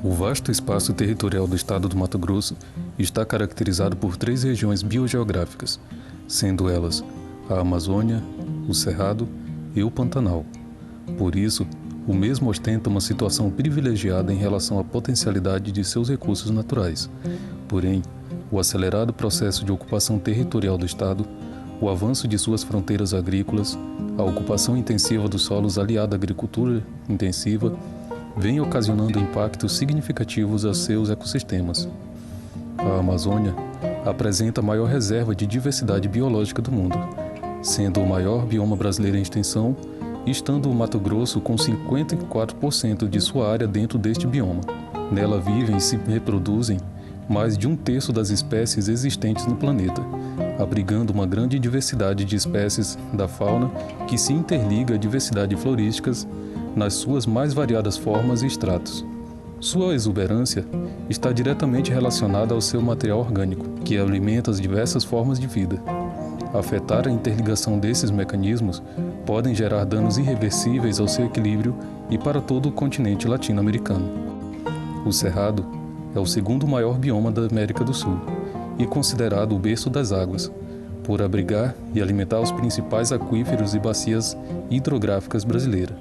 O vasto espaço territorial do estado do Mato Grosso está caracterizado por 3 regiões biogeográficas, sendo elas a Amazônia, o Cerrado e o Pantanal. Por isso, o mesmo ostenta uma situação privilegiada em relação à potencialidade de seus recursos naturais. Porém, o acelerado processo de ocupação territorial do estado, o avanço de suas fronteiras agrícolas, a ocupação intensiva dos solos aliada à agricultura intensiva, vem ocasionando impactos significativos a seus ecossistemas. A Amazônia apresenta a maior reserva de diversidade biológica do mundo, sendo o maior bioma brasileiro em extensão, e estando o Mato Grosso com 54% de sua área dentro deste bioma. Nela vivem e se reproduzem mais de 1/3 das espécies existentes no planeta, abrigando uma grande diversidade de espécies da fauna que se interliga à diversidade florísticas nas suas mais variadas formas e estratos. Sua exuberância está diretamente relacionada ao seu material orgânico, que alimenta as diversas formas de vida. Afetar a interligação desses mecanismos podem gerar danos irreversíveis ao seu equilíbrio e para todo o continente latino-americano. O Cerrado é o segundo maior bioma da América do Sul e considerado o berço das águas, por abrigar e alimentar os principais aquíferos e bacias hidrográficas brasileiras.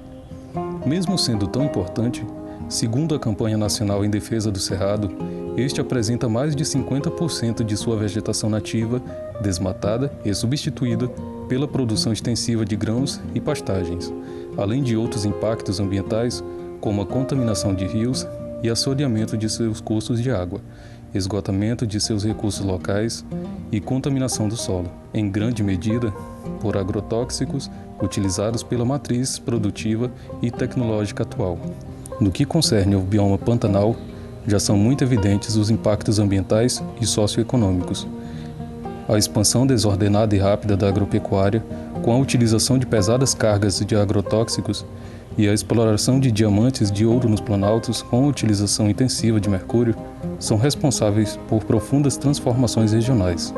Mesmo sendo tão importante, segundo a Campanha Nacional em Defesa do Cerrado, este apresenta mais de 50% de sua vegetação nativa desmatada e substituída pela produção extensiva de grãos e pastagens, além de outros impactos ambientais, como a contaminação de rios e assoreamento de seus cursos de água, esgotamento de seus recursos locais e contaminação do solo, em grande medida por agrotóxicos utilizados pela matriz produtiva e tecnológica atual. No que concerne ao bioma Pantanal, já são muito evidentes os impactos ambientais e socioeconômicos. A expansão desordenada e rápida da agropecuária, com a utilização de pesadas cargas de agrotóxicos e a exploração de diamantes de ouro nos planaltos com a utilização intensiva de mercúrio, são responsáveis por profundas transformações regionais.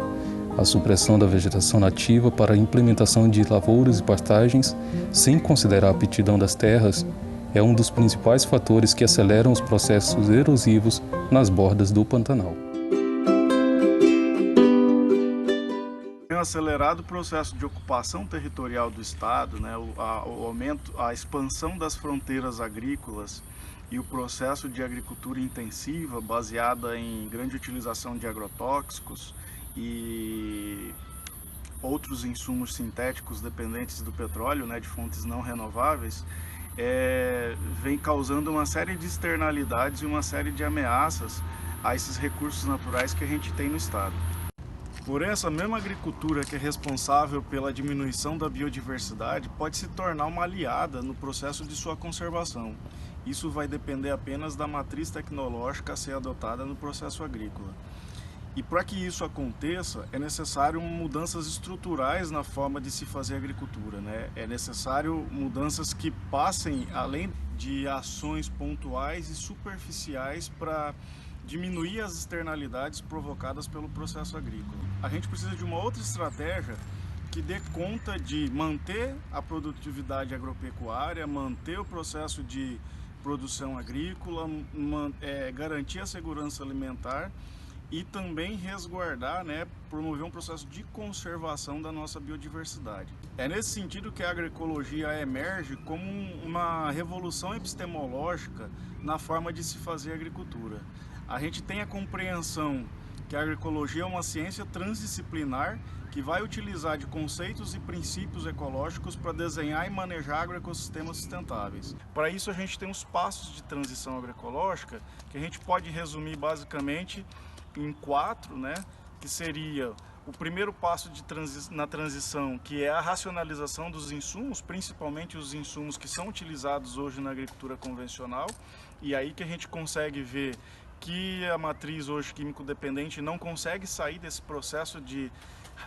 A supressão da vegetação nativa para a implementação de lavouras e pastagens, sem considerar a aptidão das terras, é um dos principais fatores que aceleram os processos erosivos nas bordas do Pantanal. Um acelerado processo de ocupação territorial do estado, né, o aumento, a expansão das fronteiras agrícolas e o processo de agricultura intensiva baseada em grande utilização de agrotóxicos e outros insumos sintéticos dependentes do petróleo, né, de fontes não renováveis, vem causando uma série de externalidades e uma série de ameaças a esses recursos naturais que a gente tem no estado. Por essa mesma agricultura que é responsável pela diminuição da biodiversidade pode se tornar uma aliada no processo de sua conservação. Isso vai depender apenas da matriz tecnológica a ser adotada no processo agrícola. E para que isso aconteça, é necessário mudanças estruturais na forma de se fazer agricultura, né? É necessário mudanças que passem além de ações pontuais e superficiais para diminuir as externalidades provocadas pelo processo agrícola. A gente precisa de uma outra estratégia que dê conta de manter a produtividade agropecuária, manter o processo de produção agrícola, garantir a segurança alimentar e também resguardar, né, promover um processo de conservação da nossa biodiversidade. É nesse sentido que a agroecologia emerge como uma revolução epistemológica na forma de se fazer agricultura. A gente tem a compreensão que a agroecologia é uma ciência transdisciplinar que vai utilizar de conceitos e princípios ecológicos para desenhar e manejar agroecossistemas sustentáveis. Para isso a gente tem os passos de transição agroecológica que a gente pode resumir basicamente em 4, né, que seria o primeiro passo na transição, que é a racionalização dos insumos, principalmente os insumos que são utilizados hoje na agricultura convencional, e aí que a gente consegue ver que a matriz hoje químico-dependente não consegue sair desse processo de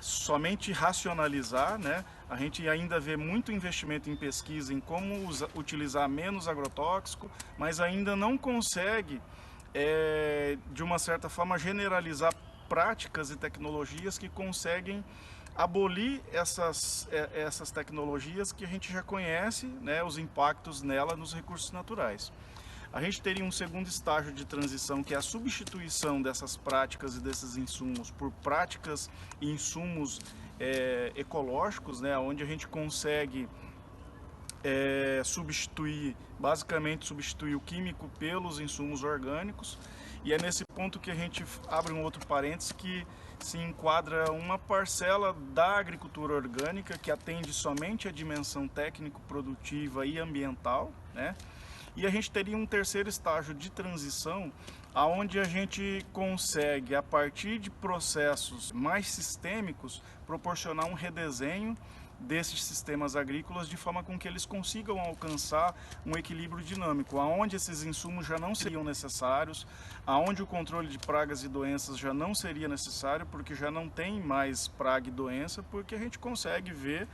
somente racionalizar, né? A gente ainda vê muito investimento em pesquisa em como utilizar menos agrotóxico, mas ainda não consegue de uma certa forma generalizar práticas e tecnologias que conseguem abolir essas tecnologias que a gente já conhece, né, os impactos nela nos recursos naturais. A gente teria um segundo estágio de transição, que é a substituição dessas práticas e desses insumos por práticas e insumos ecológicos, né, onde a gente consegue basicamente substituir o químico pelos insumos orgânicos. E é nesse ponto que a gente abre um outro parênteses que se enquadra uma parcela da agricultura orgânica que atende somente a dimensão técnico-produtiva e ambiental, né? E a gente teria um terceiro estágio de transição, onde a gente consegue, a partir de processos mais sistêmicos, proporcionar um redesenho desses sistemas agrícolas de forma com que eles consigam alcançar um equilíbrio dinâmico, aonde esses insumos já não seriam necessários, aonde o controle de pragas e doenças já não seria necessário, porque já não tem mais praga e doença, porque a gente consegue ver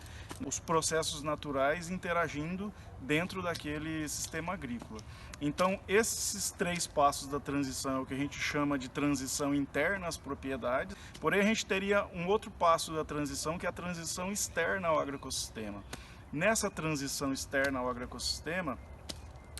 os processos naturais interagindo dentro daquele sistema agrícola. Então, esses 3 passos da transição é o que a gente chama de transição interna às propriedades, porém a gente teria um outro passo da transição, que é a transição externa ao agroecossistema. Nessa transição externa ao agroecossistema,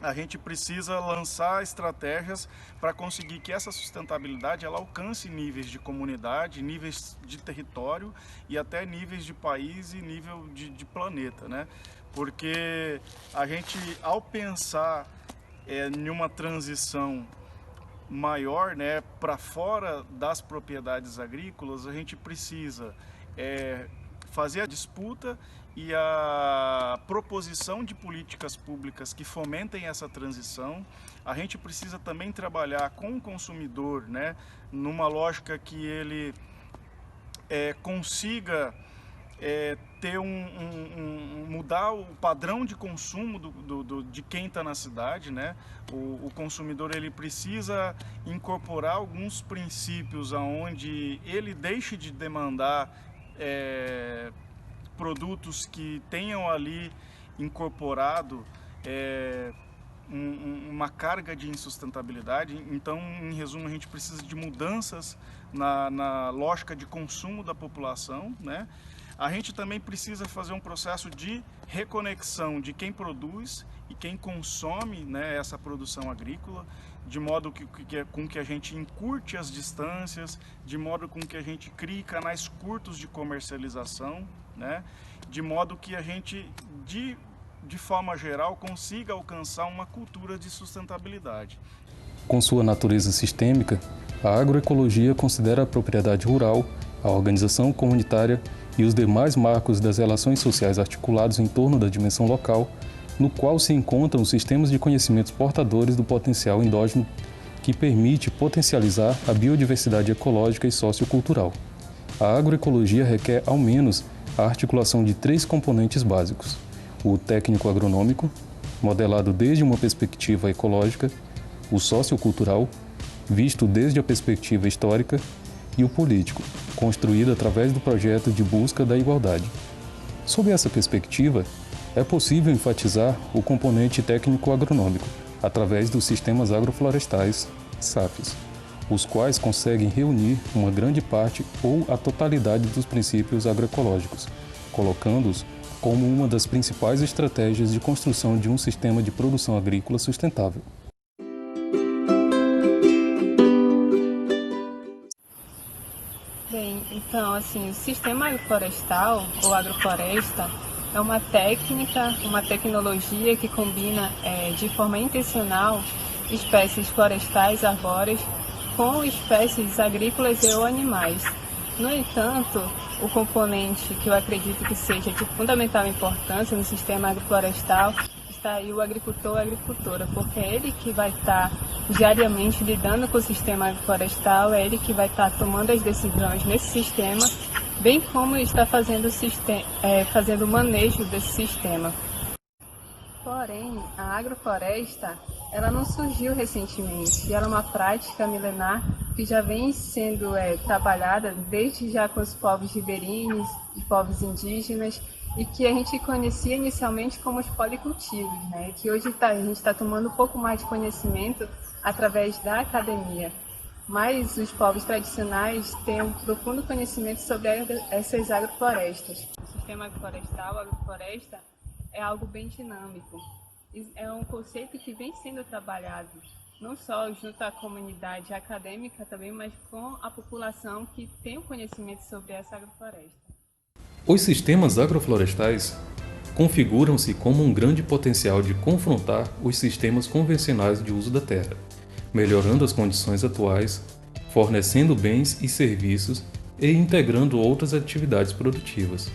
a gente precisa lançar estratégias para conseguir que essa sustentabilidade ela alcance níveis de comunidade, níveis de território e até níveis de país e nível de planeta, né? Porque a gente, ao pensar em uma transição maior, né, para fora das propriedades agrícolas, a gente precisa fazer a disputa e a proposição de políticas públicas que fomentem essa transição. A gente precisa também trabalhar com o consumidor, né, numa lógica que ele consiga ter mudar o padrão de consumo de quem está na cidade, né? O consumidor ele precisa incorporar alguns princípios aonde ele deixe de demandar produtos que tenham ali incorporado uma carga de insustentabilidade. Então, em resumo, a gente precisa de mudanças na lógica de consumo da população, né? A gente também precisa fazer um processo de reconexão de quem produz e quem consome, né, essa produção agrícola, de modo com que a gente encurte as distâncias, de modo com que a gente crie canais curtos de comercialização, né, de modo que a gente, de forma geral, consiga alcançar uma cultura de sustentabilidade. Com sua natureza sistêmica, a agroecologia considera a propriedade rural, a organização comunitária e os demais marcos das relações sociais articulados em torno da dimensão local, no qual se encontram os sistemas de conhecimentos portadores do potencial endógeno que permite potencializar a biodiversidade ecológica e sociocultural. A agroecologia requer, ao menos, a articulação de 3 componentes básicos: o técnico-agronômico, modelado desde uma perspectiva ecológica, o sociocultural, visto desde a perspectiva histórica, e o político, construído através do projeto de busca da igualdade. Sob essa perspectiva, é possível enfatizar o componente técnico-agronômico através dos sistemas agroflorestais, SAFs, os quais conseguem reunir uma grande parte ou a totalidade dos princípios agroecológicos, colocando-os como uma das principais estratégias de construção de um sistema de produção agrícola sustentável. Bem, então, assim, o sistema agroflorestal ou agrofloresta é uma técnica, uma tecnologia que combina de forma intencional espécies florestais arbóreas com espécies agrícolas e ou animais. No entanto, o componente que eu acredito que seja de fundamental importância no sistema agroflorestal está aí o agricultor ou agricultora, porque é ele que vai estar diariamente lidando com o sistema agroflorestal, é ele que vai estar tomando as decisões nesse sistema, bem como está fazendo o manejo desse sistema. Porém, a agrofloresta ela não surgiu recentemente, e ela é uma prática milenar que já vem sendo trabalhada desde já com os povos ribeirinhos e povos indígenas, e que a gente conhecia inicialmente como os policultivos, né? Que hoje a gente está tomando um pouco mais de conhecimento através da academia. Mas os povos tradicionais têm um profundo conhecimento sobre essas agroflorestas. O sistema agroflorestal, a agrofloresta, é algo bem dinâmico. é um conceito que vem sendo trabalhado não só junto à comunidade acadêmica também, mas com a população que tem o conhecimento sobre essa agrofloresta. Os sistemas agroflorestais configuram-se como um grande potencial de confrontar os sistemas convencionais de uso da terra, melhorando as condições atuais, fornecendo bens e serviços e integrando outras atividades produtivas.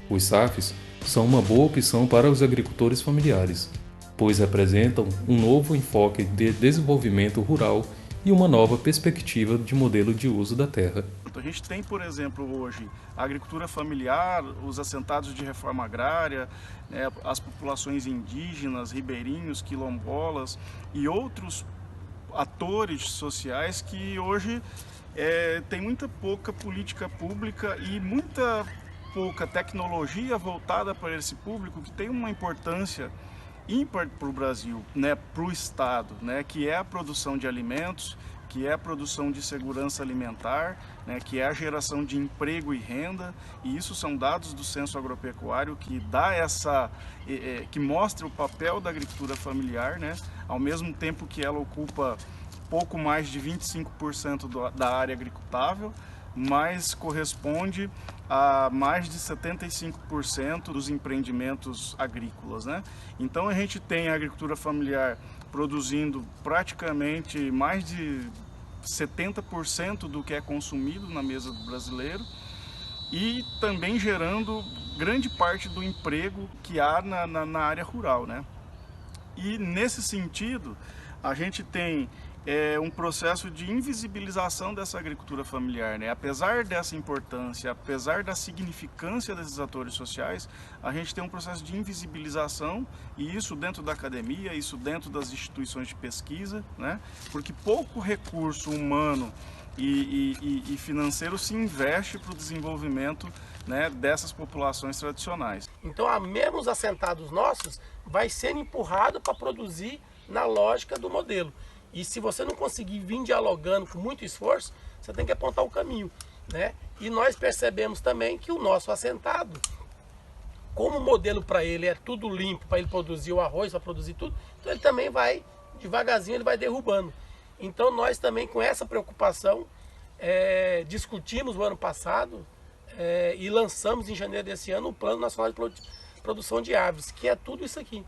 Os SAFs são uma boa opção para os agricultores familiares, pois representam um novo enfoque de desenvolvimento rural e uma nova perspectiva de modelo de uso da terra. A gente tem, por exemplo, hoje a agricultura familiar, os assentados de reforma agrária, né, as populações indígenas, ribeirinhos, quilombolas e outros atores sociais que hoje tem muita pouca política pública e muita pouca tecnologia voltada para esse público, que tem uma importância ímpar para o Brasil, né, para o Estado, né, que é a produção de alimentos, que é a produção de segurança alimentar, né, que é a geração de emprego e renda, e isso são dados do Censo Agropecuário que dá que mostra o papel da agricultura familiar, né, ao mesmo tempo que ela ocupa pouco mais de 25% da área agricultável, mas corresponde a mais de 75% dos empreendimentos agrícolas, né? Então a gente tem a agricultura familiar produzindo praticamente mais de 70% do que é consumido na mesa do brasileiro e também gerando grande parte do emprego que há na área rural, né? E nesse sentido, a gente tem um processo de invisibilização dessa agricultura familiar, né? Apesar dessa importância, apesar da significância desses atores sociais, a gente tem um processo de invisibilização, e isso dentro da academia, isso dentro das instituições de pesquisa, né? Porque pouco recurso humano e financeiro se investe para o desenvolvimento, né, dessas populações tradicionais. Então, mesmo os assentados nossos vai sendo empurrado para produzir na lógica do modelo. E se você não conseguir vir dialogando com muito esforço, você tem que apontar o caminho, né? E nós percebemos também que o nosso assentado, como o modelo para ele é tudo limpo, para ele produzir o arroz, para produzir tudo, então ele também vai, devagarzinho, ele vai derrubando. Então nós também, com essa preocupação, discutimos o ano passado e lançamos em janeiro desse ano o Plano Nacional de Produção de Árvores, que é tudo isso aqui,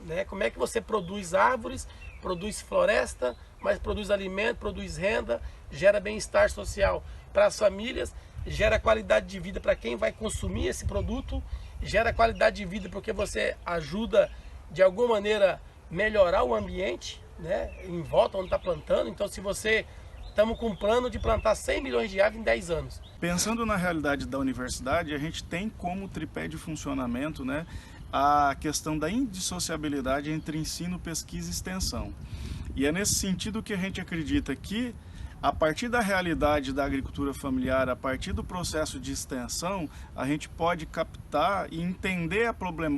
né? Como é que você produz árvores, produz floresta, mas produz alimento, produz renda, gera bem-estar social para as famílias, gera qualidade de vida para quem vai consumir esse produto, gera qualidade de vida porque você ajuda de alguma maneira melhorar o ambiente, né, em volta onde está plantando. Então, se você estamos com um plano de plantar 100 milhões de árvores em 10 anos. Pensando na realidade da universidade, a gente tem como tripé de funcionamento, né, a questão da indissociabilidade entre ensino, pesquisa e extensão. E é nesse sentido que a gente acredita que, a partir da realidade da agricultura familiar, a partir do processo de extensão, a gente pode captar e entender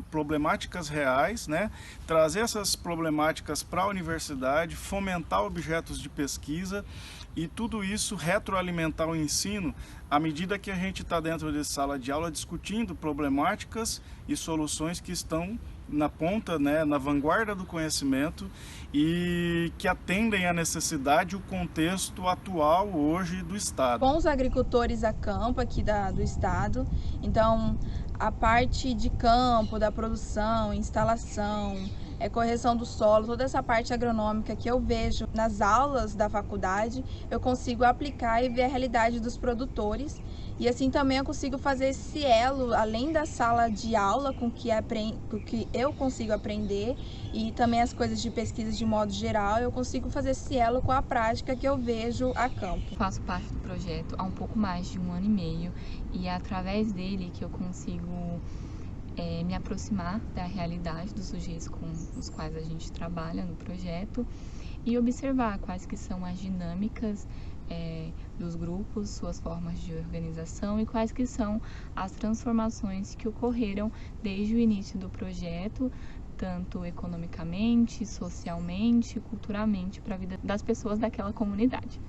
problemáticas reais, né? Trazer essas problemáticas para a universidade, fomentar objetos de pesquisa e tudo isso retroalimentar o ensino à medida que a gente está dentro de sala de aula discutindo problemáticas e soluções que estão na ponta, né, na vanguarda do conhecimento e que atendem à necessidade e o contexto atual hoje do Estado. Com os agricultores a campo aqui do Estado, então a parte de campo, da produção, instalação, correção do solo, toda essa parte agronômica que eu vejo nas aulas da faculdade, eu consigo aplicar e ver a realidade dos produtores. E assim também eu consigo fazer esse elo, além da sala de aula, com que eu consigo aprender, e também as coisas de pesquisa de modo geral, eu consigo fazer esse elo com a prática que eu vejo a campo. Faço parte do projeto há um pouco mais de 1 ano e meio, e é através dele que eu consigo me aproximar da realidade dos sujeitos com os quais a gente trabalha no projeto e observar quais que são as dinâmicas dos grupos, suas formas de organização e quais que são as transformações que ocorreram desde o início do projeto, tanto economicamente, socialmente, culturalmente, para a vida das pessoas daquela comunidade.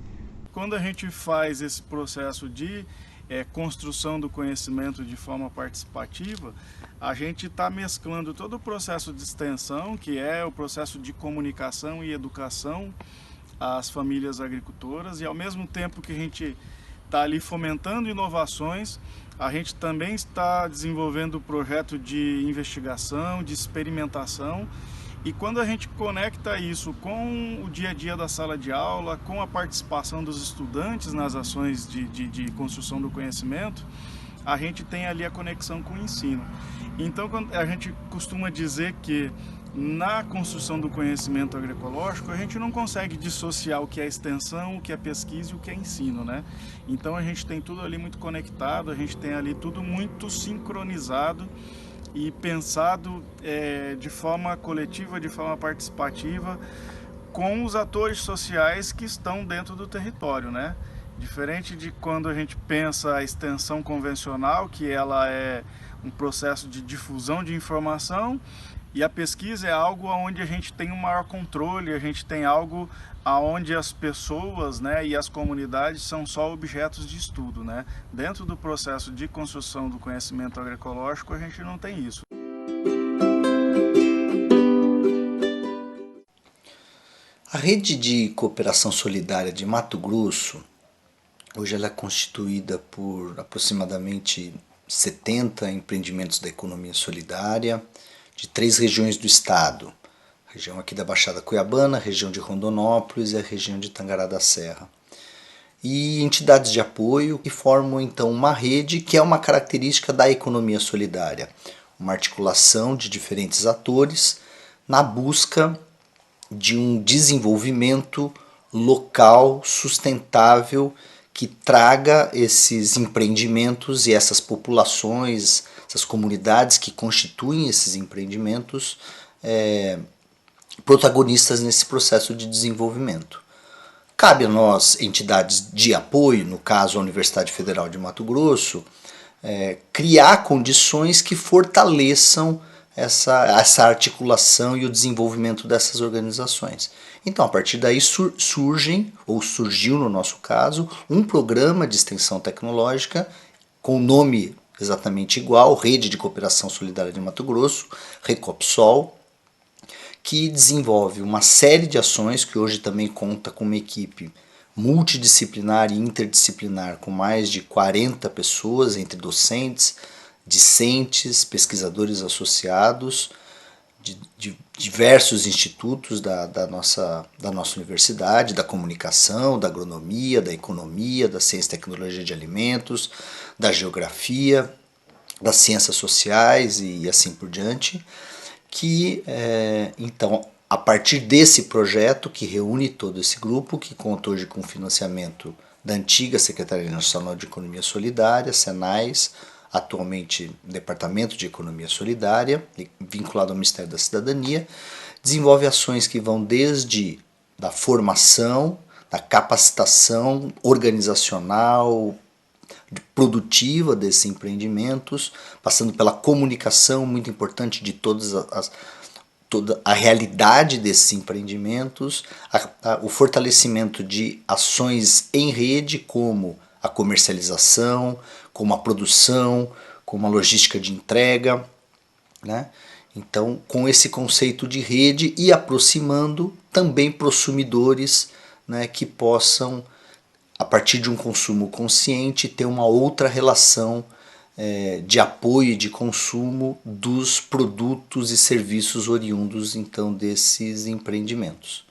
Quando a gente faz esse processo de construção do conhecimento de forma participativa, a gente está mesclando todo o processo de extensão, que é o processo de comunicação e educação às famílias agricultoras, e ao mesmo tempo que a gente está ali fomentando inovações, a gente também está desenvolvendo um projeto de investigação, de experimentação, e quando a gente conecta isso com o dia a dia da sala de aula, com a participação dos estudantes nas ações de construção do conhecimento, a gente tem ali a conexão com o ensino. Então a gente costuma dizer que na construção do conhecimento agroecológico a gente não consegue dissociar o que é extensão, o que é pesquisa e o que é ensino, né? Então a gente tem tudo ali muito conectado, a gente tem ali tudo muito sincronizado e pensado de forma coletiva, de forma participativa, com os atores sociais que estão dentro do território, né? Diferente de quando a gente pensa a extensão convencional, que ela é um processo de difusão de informação, e a pesquisa é algo onde a gente tem um maior controle, a gente tem algo onde as pessoas, né, e as comunidades são só objetos de estudo, né? Dentro do processo de construção do conhecimento agroecológico, a gente não tem isso. A rede de cooperação solidária de Mato Grosso, hoje ela é constituída por aproximadamente 70 empreendimentos da economia solidária, de 3 regiões do estado, a região aqui da Baixada Cuiabana, a região de Rondonópolis e a região de Tangará da Serra. E entidades de apoio que formam então uma rede que é uma característica da economia solidária, uma articulação de diferentes atores na busca de um desenvolvimento local sustentável que traga esses empreendimentos e essas populações, essas comunidades que constituem esses empreendimentos protagonistas nesse processo de desenvolvimento. Cabe a nós, entidades de apoio, no caso a Universidade Federal de Mato Grosso, criar condições que fortaleçam essa articulação e o desenvolvimento dessas organizações. Então, a partir daí surgiu no nosso caso, um programa de extensão tecnológica com nome exatamente igual, Rede de Cooperação Solidária de Mato Grosso, Recopsol, que desenvolve uma série de ações que hoje também conta com uma equipe multidisciplinar e interdisciplinar com mais de 40 pessoas, entre docentes, discentes, pesquisadores associados, de diversos institutos da nossa universidade, da comunicação, da agronomia, da economia, da ciência e tecnologia de alimentos, da geografia, das ciências sociais e assim por diante, que então, a partir desse projeto que reúne todo esse grupo, que conta hoje com financiamento da antiga Secretaria Nacional de Economia Solidária, SENAIS, atualmente Departamento de Economia Solidária, vinculado ao Ministério da Cidadania, desenvolve ações que vão desde da formação, da capacitação organizacional, produtiva desses empreendimentos, passando pela comunicação muito importante de toda a realidade desses empreendimentos, o fortalecimento de ações em rede, como a comercialização, como a produção, como a logística de entrega, né? Então, com esse conceito de rede e aproximando também prosumidores, né, que possam, a partir de um consumo consciente, ter uma outra relação de apoio e de consumo dos produtos e serviços oriundos então desses empreendimentos.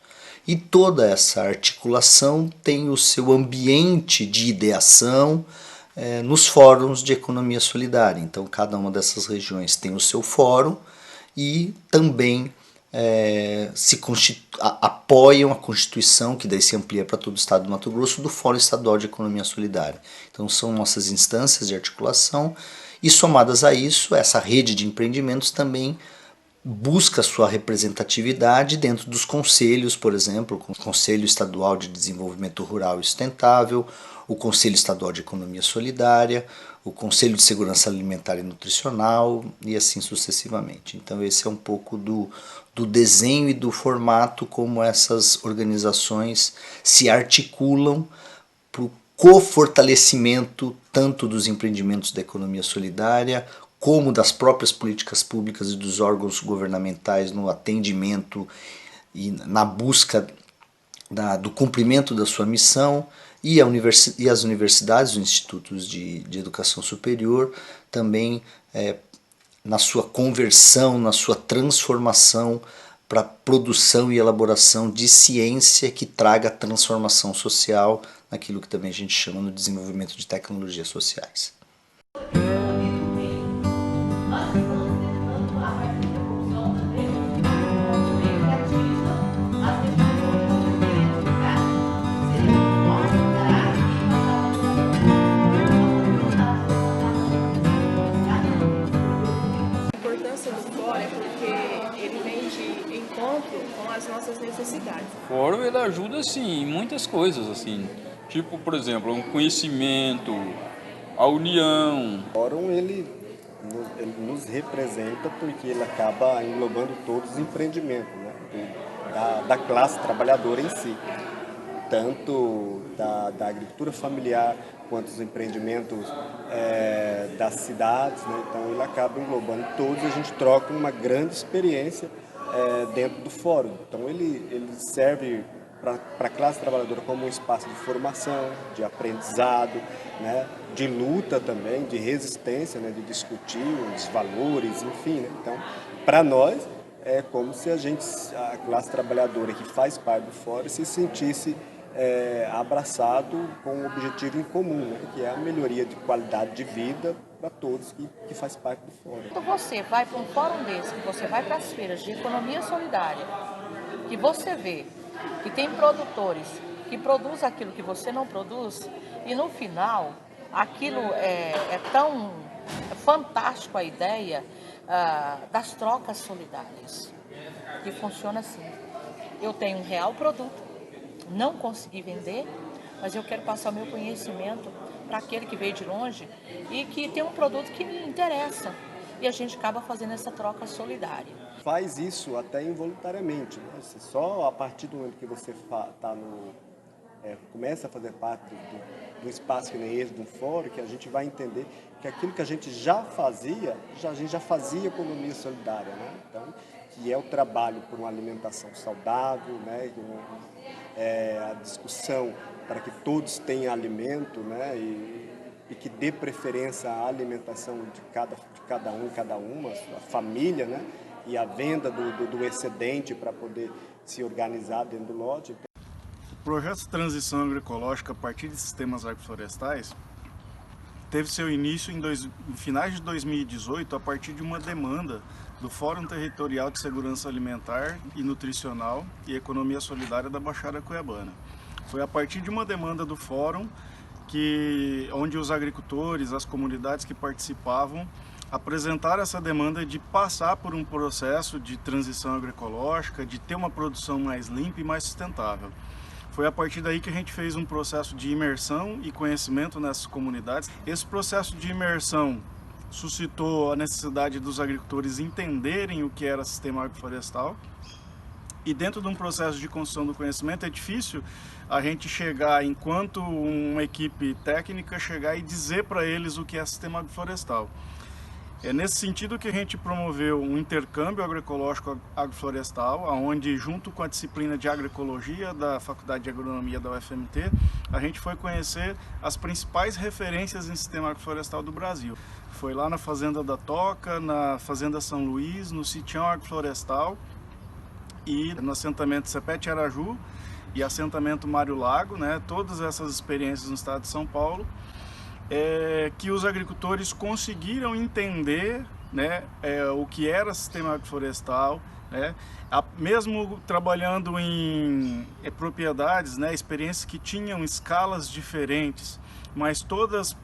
E toda essa articulação tem o seu ambiente de ideação nos fóruns de economia solidária. Então, cada uma dessas regiões tem o seu fórum e também apoiam a Constituição, que daí se amplia para todo o estado do Mato Grosso, do Fórum Estadual de Economia Solidária. Então, são nossas instâncias de articulação e, somadas a isso, essa rede de empreendimentos também busca sua representatividade dentro dos conselhos, por exemplo, o Conselho Estadual de Desenvolvimento Rural e Sustentável, o Conselho Estadual de Economia Solidária, o Conselho de Segurança Alimentar e Nutricional e assim sucessivamente. Então esse é um pouco do desenho e do formato como essas organizações se articulam para o co-fortalecimento tanto dos empreendimentos da economia solidária, como das próprias políticas públicas e dos órgãos governamentais no atendimento e na busca do cumprimento da sua missão, e as universidades, os institutos de educação superior, também na sua conversão, na sua transformação para a produção e elaboração de ciência que traga transformação social, naquilo que também a gente chama no desenvolvimento de tecnologias sociais. As nossas necessidades. O fórum ele ajuda assim em muitas coisas assim, tipo por exemplo um conhecimento, a união. O fórum ele nos representa porque ele acaba englobando todos os empreendimentos, né, da classe trabalhadora em si, tanto da agricultura familiar quanto os empreendimentos das cidades, né, então ele acaba englobando todos e a gente troca uma grande experiência dentro do fórum. Então ele serve para a classe trabalhadora como um espaço de formação, de aprendizado, né, de luta também, de resistência, né, de discutir os valores, enfim. Né? Então, para nós, é como se a classe trabalhadora que faz parte do fórum se sentisse abraçado com um objetivo em comum, né, que é a melhoria de qualidade de vida para todos que faz parte do fórum. Quando você vai para um fórum desse, que você vai para as feiras de economia solidária, que você vê que tem produtores que produzem aquilo que você não produz, e no final, aquilo é tão fantástico a ideia das trocas solidárias, que funciona assim. Eu tenho um real produto, não consegui vender, mas eu quero passar o meu conhecimento para aquele que veio de longe e que tem um produto que me interessa. E a gente acaba fazendo essa troca solidária. Faz isso até involuntariamente, né? Só a partir do momento que você começa a fazer parte do espaço que nem esse, de um fórum, que a gente vai entender que aquilo que a gente já fazia, a gente já fazia economia solidária, né? Então, que é o trabalho por uma alimentação saudável, né? A discussão para que todos tenham alimento, né? E que dê preferência à alimentação de cada um e cada uma, a família, né? E a venda do excedente para poder se organizar dentro do lote. O projeto de transição agroecológica a partir de sistemas agroflorestais teve seu início em finais de 2018 a partir de uma demanda do Fórum Territorial de Segurança Alimentar e Nutricional e Economia Solidária da Baixada Cuiabana. Foi a partir de uma demanda do Fórum onde os agricultores, as comunidades que participavam, apresentaram essa demanda de passar por um processo de transição agroecológica, de ter uma produção mais limpa e mais sustentável. Foi a partir daí que a gente fez um processo de imersão e conhecimento nessas comunidades. Esse processo de imersão suscitou a necessidade dos agricultores entenderem o que era sistema agroflorestal. E dentro de um processo de construção do conhecimento é difícil a gente chegar, enquanto uma equipe técnica, chegar e dizer para eles o que é sistema agroflorestal. É nesse sentido que a gente promoveu um intercâmbio agroecológico agroflorestal, onde, junto com a disciplina de agroecologia da Faculdade de Agronomia da UFMT, a gente foi conhecer as principais referências em sistema agroflorestal do Brasil. Foi lá na Fazenda da Toca, na Fazenda São Luís, no Sitião Agroflorestal e no assentamento Cepete Araju e assentamento Mário Lago, né? Todas essas experiências no estado de São Paulo. Que os agricultores conseguiram entender, né, o que era sistema agroflorestal, né, mesmo trabalhando em propriedades, né, experiências que tinham escalas diferentes, mas todas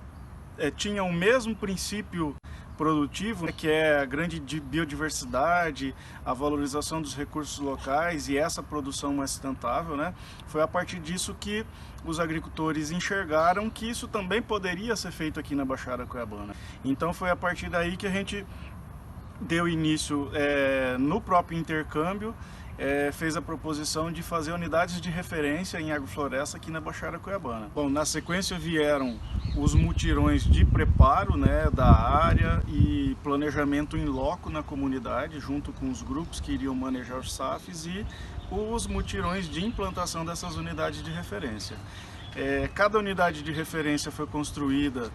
tinham o mesmo princípio produtivo, né, que é a grande biodiversidade, a valorização dos recursos locais e essa produção mais sustentável, né? Foi a partir disso que os agricultores enxergaram que isso também poderia ser feito aqui na Baixada Cuiabana. Então foi a partir daí que a gente deu início no próprio intercâmbio fez a proposição de fazer unidades de referência em agrofloresta aqui na Baixada Cuiabana. Bom, na sequência vieram os mutirões de preparo, né, da área e planejamento em loco na comunidade, junto com os grupos que iriam manejar os SAFs, e os mutirões de implantação dessas unidades de referência. Cada unidade de referência foi construída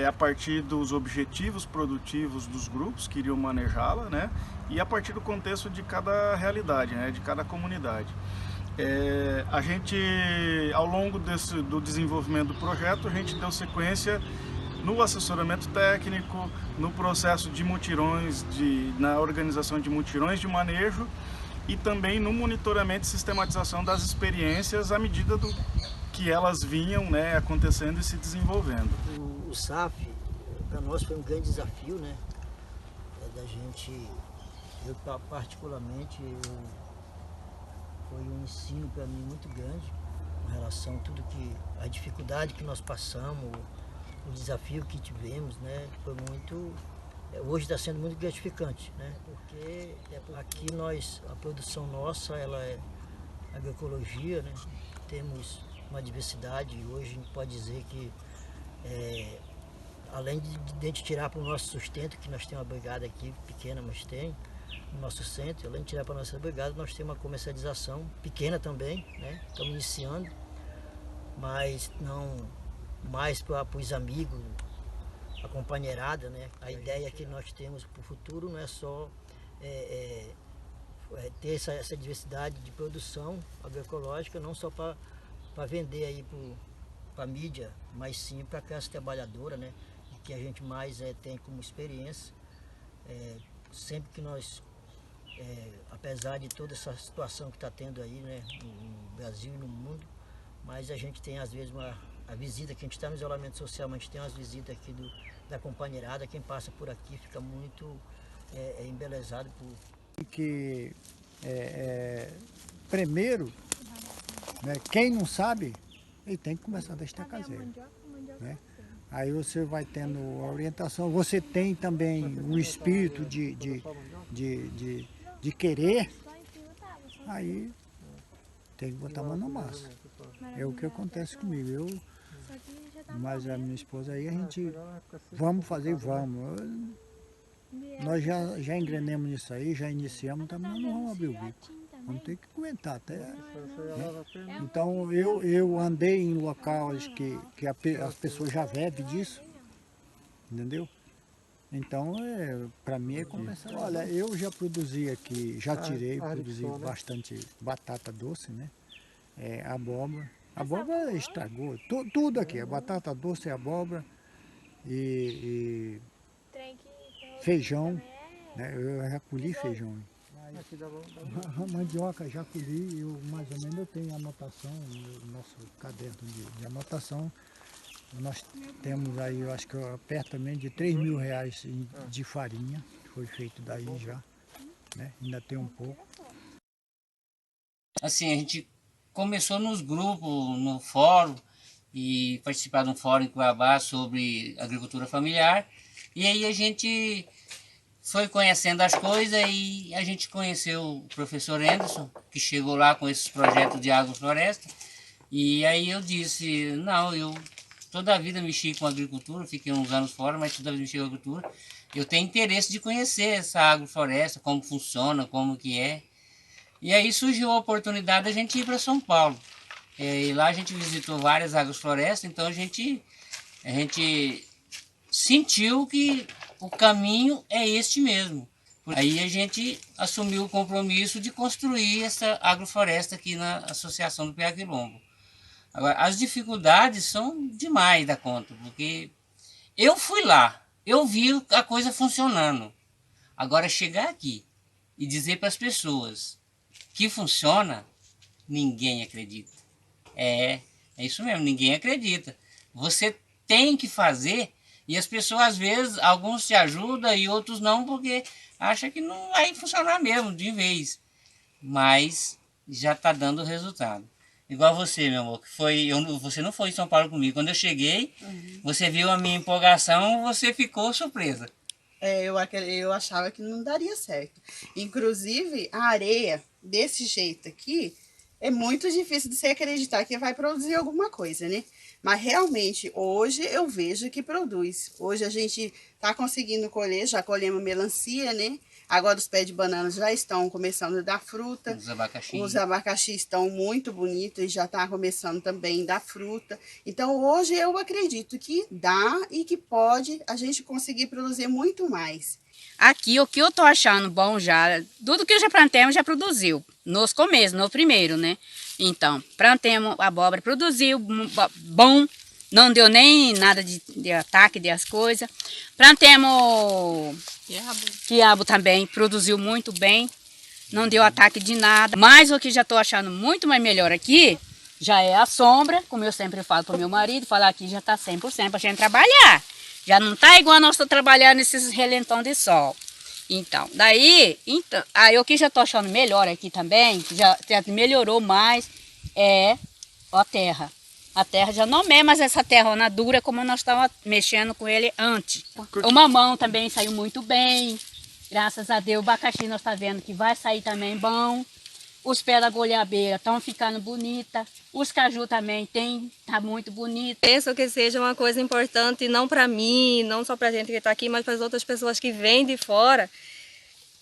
a partir dos objetivos produtivos dos grupos que iriam manejá-la, né, e a partir do contexto de cada realidade, né, de cada comunidade. A gente, ao longo do desenvolvimento do projeto, a gente deu sequência no assessoramento técnico, no processo de mutirões, na organização de mutirões de manejo e também no monitoramento e sistematização das experiências à medida que elas vinham, né, acontecendo e se desenvolvendo. O SAF, para nós, foi um grande desafio, né? Da gente, eu particularmente, foi um ensino para mim muito grande, com relação a tudo a dificuldade que nós passamos, o desafio que tivemos, né? Foi muito, hoje está sendo muito gratificante, né? Porque aqui a produção nossa, ela é agroecologia, né? Temos uma diversidade, e hoje a gente pode dizer que além de a gente tirar para o nosso sustento, que nós temos uma brigada aqui pequena, mas tem no nosso centro, além de tirar para a nossa brigada, nós temos uma comercialização pequena também, né? Estamos iniciando, mas não mais para os amigos, a companheirada, né? A ideia que nós temos para o futuro não é só ter essa diversidade de produção agroecológica, não só para vender aí para a mídia, mas sim para a classe trabalhadora, né? Que a gente mais tem como experiência. Sempre que nós, apesar de toda essa situação que está tendo aí, né, no Brasil e no mundo, mas a gente tem às vezes a visita, que a gente está no isolamento social, mas a gente tem umas visitas aqui da companheirada, quem passa por aqui fica muito embelezado por... Primeiro, né, quem não sabe, ele tem que começar da esteira caseira, né? Aí você vai tendo orientação, você tem também um espírito de querer, aí tem que botar a mão na massa. É o que acontece comigo. Mas a minha esposa aí, a gente, vamos fazer, vamos. Nós já engrenamos nisso aí, já iniciamos, então não vamos abrir o bico. Vamos ter que aguentar até. Né? Então eu andei em locais que as pessoas já vivem disso, entendeu? Então para mim é compensação. Olha, eu já produzi aqui, já produzi bastante batata doce, né? Abóbora. Abóbora estragou, tudo aqui, a batata doce, abóbora e feijão, né? Eu já colhi feijão. A mandioca já colhi, mais ou menos eu tenho anotação no nosso caderno de anotação. Nós temos aí, eu acho que perto também de R$3.000 de farinha, foi feito daí já, né? Ainda tem um pouco. Assim, a gente começou nos grupos, no fórum, e participar de um fórum em Cuiabá sobre agricultura familiar, e aí a gente foi conhecendo as coisas e a gente conheceu o professor Anderson, que chegou lá com esses projetos de agrofloresta, e aí eu disse, não, eu toda a vida mexi com agricultura, fiquei uns anos fora, mas toda a vida mexi com agricultura, eu tenho interesse de conhecer essa agrofloresta, como funciona, como que é. E aí surgiu a oportunidade de a gente ir para São Paulo. E lá a gente visitou várias agroflorestas, então a gente sentiu que o caminho é este mesmo. Aí a gente assumiu o compromisso de construir essa agrofloresta aqui na Associação do Piá-Quilombo. Agora, as dificuldades são demais da conta, porque eu fui lá, eu vi a coisa funcionando. Agora, chegar aqui e dizer para as pessoas que funciona, ninguém acredita. É isso mesmo, ninguém acredita. Você tem que fazer. E as pessoas, às vezes, alguns te ajudam e outros não, porque acham que não vai funcionar mesmo, de vez. Mas já está dando resultado. Igual você, meu amor, que você não foi em São Paulo comigo. Quando eu cheguei, você viu a minha empolgação, você ficou surpresa. eu achava que não daria certo. Inclusive, a areia desse jeito aqui é muito difícil de você acreditar que vai produzir alguma coisa, né? Mas realmente, hoje eu vejo que produz. Hoje a gente está conseguindo colher, já colhemos melancia, né? Agora os pés de banana já estão começando a dar fruta. Os abacaxi estão muito bonitos e já está começando também a dar fruta. Então hoje eu acredito que dá e que pode a gente conseguir produzir muito mais. Aqui o que eu tô achando bom já, tudo que eu já plantemos já produziu. Nos começos, no primeiro, né? Então, plantemos abóbora, produziu bom, não deu nem nada de ataque das coisas. Plantemos quiabo também, produziu muito bem, não deu ataque de nada. Mas o que já estou achando muito mais melhor aqui, já é a sombra, como eu sempre falo para o meu marido, falar aqui já está 100% para a gente trabalhar. Já não está igual nós estamos trabalhando nesses relentão de sol. Então, aí o que já estou achando melhor aqui também, que já melhorou mais, é a terra. A terra já não é mais essa terra dura como nós estávamos mexendo com ele antes. O mamão também saiu muito bem, graças a Deus. O abacaxi nós estamos vendo que vai sair também bom. Os pés da goiabeira estão ficando bonitas. Os caju também tá muito bonito. Penso que seja uma coisa importante, não para mim, não só para a gente que está aqui, mas para as outras pessoas que vêm de fora.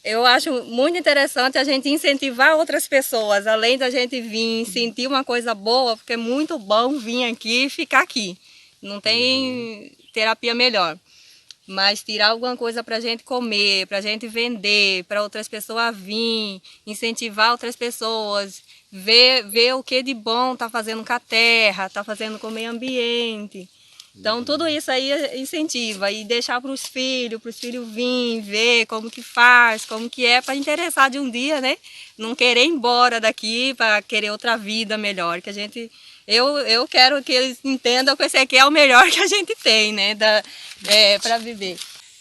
Eu acho muito interessante a gente incentivar outras pessoas, além da gente vir sentir uma coisa boa, porque é muito bom vir aqui e ficar aqui. Não tem terapia melhor. Mas tirar alguma coisa para a gente comer, para a gente vender, para outras pessoas virem, incentivar outras pessoas, ver o que de bom está fazendo com a terra, está fazendo com o meio ambiente. Então tudo isso aí incentiva e deixar para os filhos virem, ver como que faz, como que é, para interessar de um dia, né? Não querer ir embora daqui para querer outra vida melhor, que a gente... Eu quero que eles entendam que esse aqui é o melhor que a gente tem, né, para viver.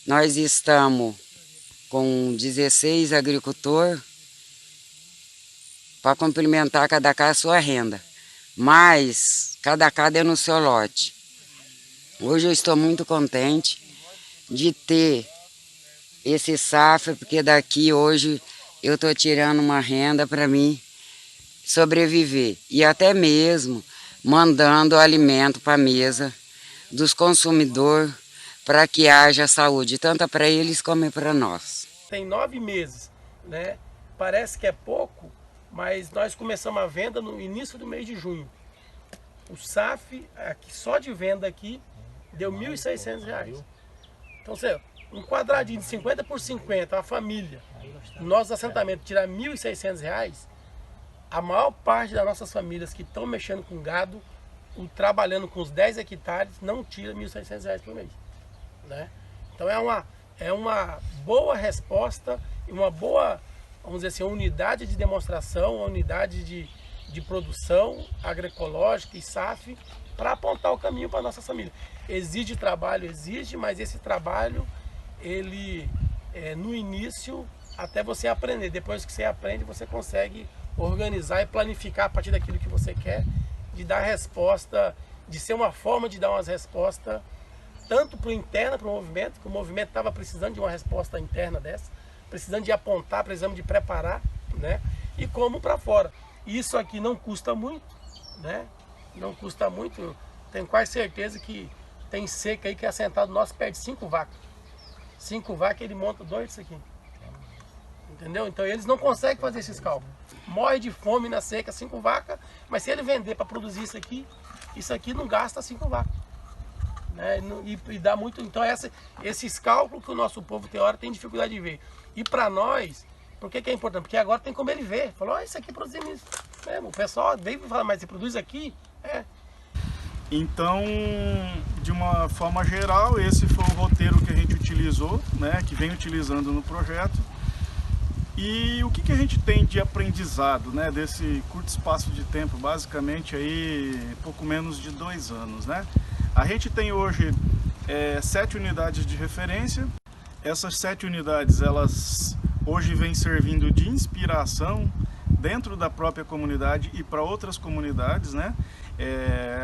Nós estamos com 16 agricultores para complementar cada casa a sua renda, mas cada casa é no seu lote. Hoje eu estou muito contente de ter esse safra, porque daqui hoje eu estou tirando uma renda para mim sobreviver e até mesmo mandando alimento para a mesa dos consumidores para que haja saúde, tanto para eles como para nós. Tem 9 meses, né? Parece que é pouco, mas nós começamos a venda no início do mês de junho. O SAF, aqui, só de venda aqui, deu R$ 1.600. Então, um quadradinho de 50 por 50, uma família, no nosso assentamento, tirar R$ 1.600, a maior parte das nossas famílias que estão mexendo com gado, trabalhando com os 10 hectares, não tira R$ 1.600 por mês. Né? Então é uma boa resposta e uma boa, vamos dizer assim, unidade de demonstração, uma unidade de produção agroecológica e SAF para apontar o caminho para a nossa família. Exige trabalho, exige, mas esse trabalho, ele no início, até você aprender. Depois que você aprende, você consegue organizar e planificar a partir daquilo que você quer, de dar resposta, de ser uma forma de dar umas respostas, tanto para o interno, para o movimento, que o movimento estava precisando de uma resposta interna dessa, precisando de apontar, precisando de preparar, né? E como para fora. Isso aqui não custa muito, né? Não custa muito. Tenho quase certeza que tem seca aí que é assentado nosso perde 5 vacas. 5 vacas ele monta 2 disso aqui. Entendeu? Então eles não conseguem fazer esses cálculos. Morre de fome na seca 5 vacas, mas se ele vender para produzir isso aqui não gasta 5 vacas. Né? E dá muito. Então esses cálculos que o nosso povo tem hora tem dificuldade de ver. E para nós, por que é importante? Porque agora tem como ele ver. Falou, isso aqui produzindo isso. O pessoal veio falar, mas você produz aqui? Então, de uma forma geral, esse foi o roteiro que a gente utilizou, né, que vem utilizando no projeto. E o que a gente tem de aprendizado, né, desse curto espaço de tempo, basicamente aí pouco menos de 2 anos, né? A gente tem hoje 7 unidades de referência. Essas 7 unidades, elas hoje vêm servindo de inspiração dentro da própria comunidade e para outras comunidades, né?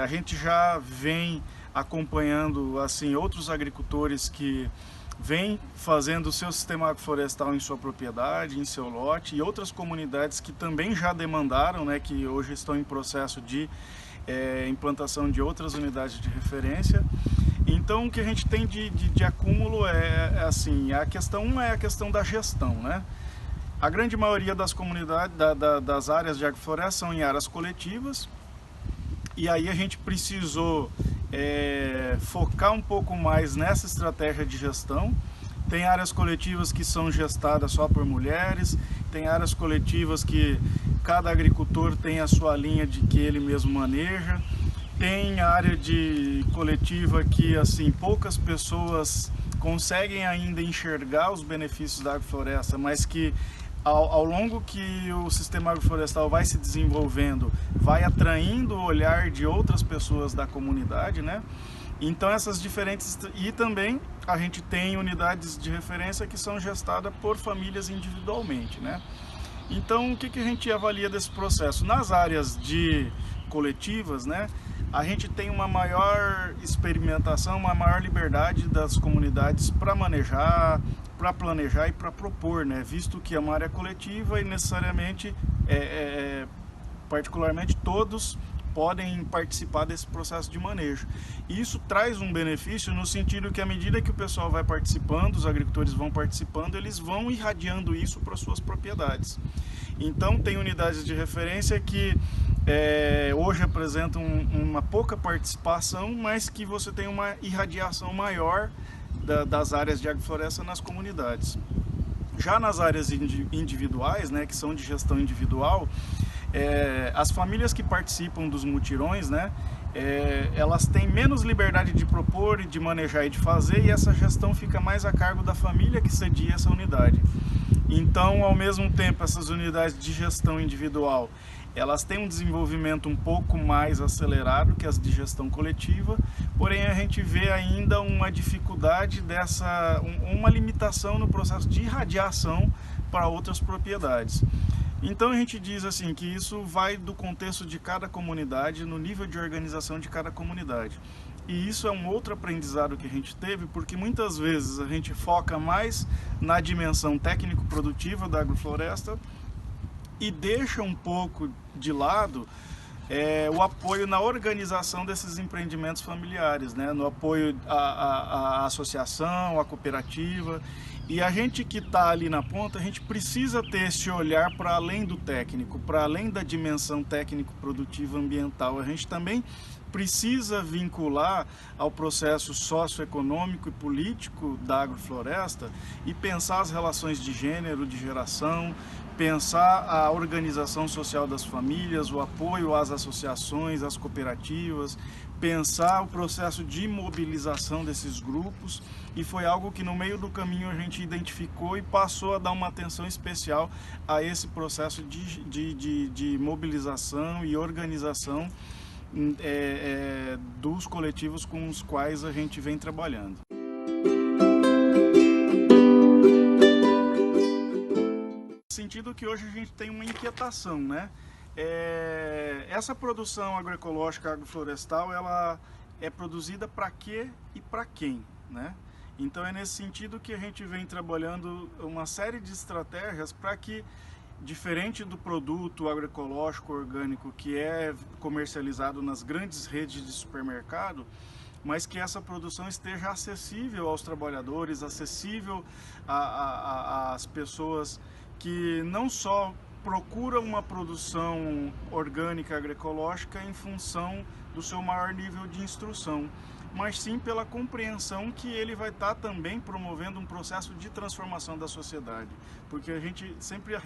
A gente já vem acompanhando assim outros agricultores que vem fazendo o seu sistema agroflorestal em sua propriedade, em seu lote, e outras comunidades que também já demandaram, né, que hoje estão em processo de implantação de outras unidades de referência. Então o que a gente tem de acúmulo é assim, a questão da gestão, né? A grande maioria das comunidades, das áreas de agrofloresta são em áreas coletivas, e aí a gente precisou focar um pouco mais nessa estratégia de gestão. Tem áreas coletivas que são gestadas só por mulheres, tem áreas coletivas que cada agricultor tem a sua linha de que ele mesmo maneja, tem área coletiva que assim poucas pessoas conseguem ainda enxergar os benefícios da agrofloresta, mas que ao longo que o sistema agroflorestal vai se desenvolvendo, vai atraindo o olhar de outras pessoas da comunidade, né? Então essas diferentes... E também a gente tem unidades de referência que são gestadas por famílias individualmente, né? Então o que a gente avalia desse processo? Nas áreas coletivas, né? A gente tem uma maior experimentação, uma maior liberdade das comunidades para manejar, para planejar e para propor, né? Visto que é uma área coletiva e necessariamente, particularmente todos podem participar desse processo de manejo. E isso traz um benefício no sentido que à medida que o pessoal vai participando, os agricultores vão participando, eles vão irradiando isso para suas propriedades. Então tem unidades de referência que hoje apresentam uma pouca participação, mas que você tem uma irradiação maior das áreas de agrofloresta nas comunidades. Já nas áreas individuais, né, que são de gestão individual, as famílias que participam dos mutirões, né, elas têm menos liberdade de propor, de manejar e de fazer, e essa gestão fica mais a cargo da família que cedia essa unidade. Então, ao mesmo tempo, essas unidades de gestão individual, elas têm um desenvolvimento um pouco mais acelerado que as de gestão coletiva, porém a gente vê ainda uma dificuldade uma limitação no processo de irradiação para outras propriedades. Então a gente diz assim que isso vai do contexto de cada comunidade, no nível de organização de cada comunidade. E isso é um outro aprendizado que a gente teve, porque muitas vezes a gente foca mais na dimensão técnico-produtiva da agrofloresta e deixa um pouco de lado o apoio na organização desses empreendimentos familiares, né? No apoio à associação, à cooperativa. E a gente que está ali na ponta, a gente precisa ter esse olhar para além do técnico, para além da dimensão técnico-produtiva ambiental. A gente também precisa vincular ao processo socioeconômico e político da agrofloresta e pensar as relações de gênero, de geração, pensar a organização social das famílias, o apoio às associações, às cooperativas, pensar o processo de mobilização desses grupos, e foi algo que no meio do caminho a gente identificou e passou a dar uma atenção especial a esse processo de mobilização e organização dos coletivos com os quais a gente vem trabalhando. No sentido que hoje a gente tem uma inquietação, né? Essa produção agroecológica agroflorestal, ela é produzida para quê e para quem, né? Então é nesse sentido que a gente vem trabalhando uma série de estratégias para que, diferente do produto agroecológico orgânico que é comercializado nas grandes redes de supermercado, mas que essa produção esteja acessível aos trabalhadores, acessível às pessoas que não só procuram uma produção orgânica agroecológica em função do seu maior nível de instrução, mas sim pela compreensão que ele vai estar também promovendo um processo de transformação da sociedade. Porque a gente sempre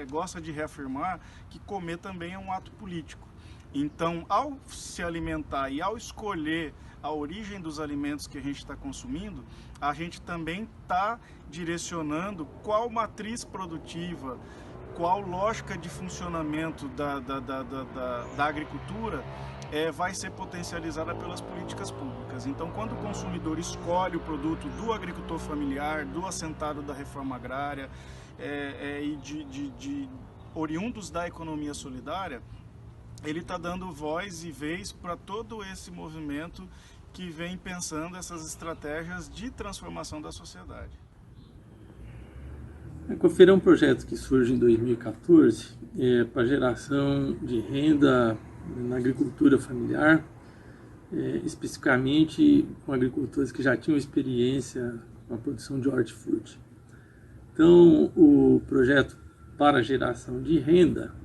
gosta de reafirmar que comer também é um ato político. Então, ao se alimentar e ao escolher a origem dos alimentos que a gente está consumindo, a gente também está direcionando qual matriz produtiva, qual lógica de funcionamento da agricultura vai ser potencializada pelas políticas públicas. Então, quando o consumidor escolhe o produto do agricultor familiar, do assentado da reforma agrária e de oriundos da economia solidária, ele está dando voz e vez para todo esse movimento que vem pensando essas estratégias de transformação da sociedade. A Ecofeira é um projeto que surge em 2014 para geração de renda na agricultura familiar, especificamente com agricultores que já tinham experiência com a produção de hortifruti. Então, o projeto para geração de renda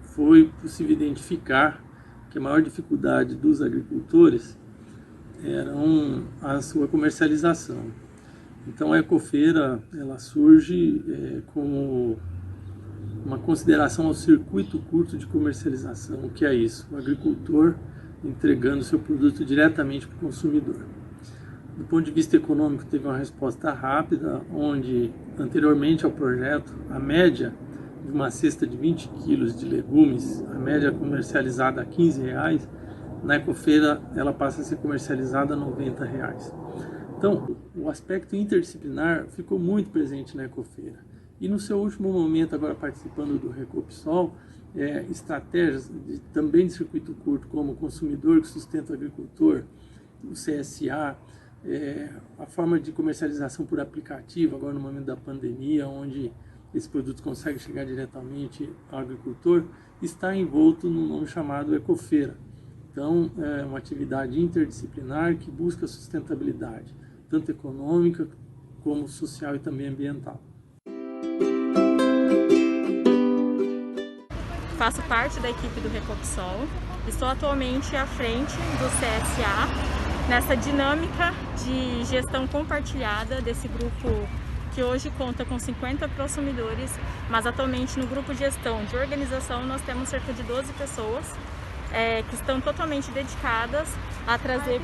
foi possível identificar que a maior dificuldade dos agricultores era a sua comercialização. Então a Ecofeira ela surge como uma consideração ao circuito curto de comercialização. O que é isso? O agricultor entregando seu produto diretamente para o consumidor. Do ponto de vista econômico, teve uma resposta rápida, onde anteriormente ao projeto, a média de uma cesta de 20 quilos de legumes, a média comercializada a R$15, na Ecofeira ela passa a ser comercializada a R$90. Então, o aspecto interdisciplinar ficou muito presente na Ecofeira. E no seu último momento, agora participando do Recopsol, estratégias também de circuito curto, como o consumidor que sustenta o agricultor, o CSA, a forma de comercialização por aplicativo, agora no momento da pandemia, onde esse produto consegue chegar diretamente ao agricultor, está envolto num nome chamado Ecofeira. Então, é uma atividade interdisciplinar que busca sustentabilidade, tanto econômica como social e também ambiental. Faço parte da equipe do Recopsol, estou atualmente à frente do CSA, nessa dinâmica de gestão compartilhada desse grupo que hoje conta com 50 consumidores, mas atualmente no grupo de gestão de organização nós temos cerca de 12 pessoas que estão totalmente dedicadas a trazer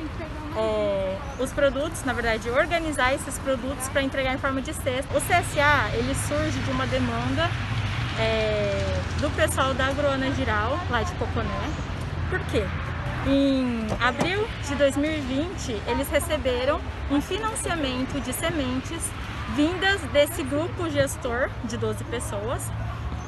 os produtos, na verdade organizar esses produtos para entregar em forma de cesta. O CSA ele surge de uma demanda do pessoal da Agroana Giral, lá de Poconé. Por quê? Em abril de 2020, eles receberam um financiamento de sementes vindas desse grupo gestor de 12 pessoas,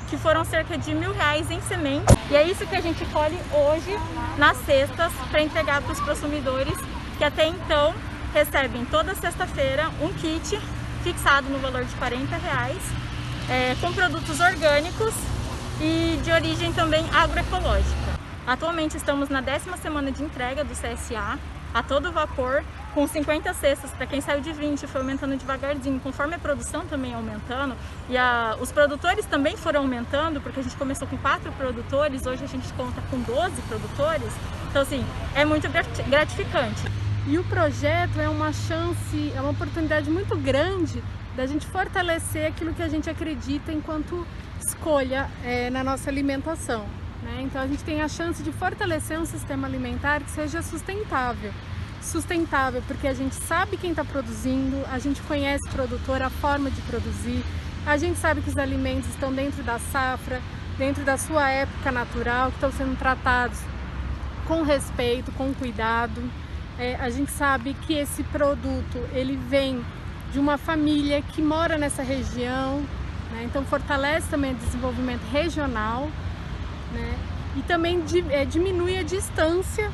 que foram cerca de R$1.000 em sementes. E é isso que a gente colhe hoje nas cestas para entregar para os consumidores que até então recebem toda sexta-feira um kit fixado no valor de R$40, com produtos orgânicos e de origem também agroecológica. Atualmente estamos na 10ª semana de entrega do CSA, a todo vapor, com 50 cestas. Para quem saiu de 20, foi aumentando devagarzinho, conforme a produção também aumentando. E os produtores também foram aumentando, porque a gente começou com 4 produtores, hoje a gente conta com 12 produtores. Então, assim, é muito gratificante. E o projeto é uma chance, é uma oportunidade muito grande da gente fortalecer aquilo que a gente acredita enquanto escolha na nossa alimentação. Então a gente tem a chance de fortalecer um sistema alimentar que seja sustentável. Sustentável porque a gente sabe quem está produzindo, a gente conhece o produtor, a forma de produzir, a gente sabe que os alimentos estão dentro da safra, dentro da sua época natural, que estão sendo tratados com respeito, com cuidado. A gente sabe que esse produto ele vem de uma família que mora nessa região, então fortalece também o desenvolvimento regional. E também diminui a distância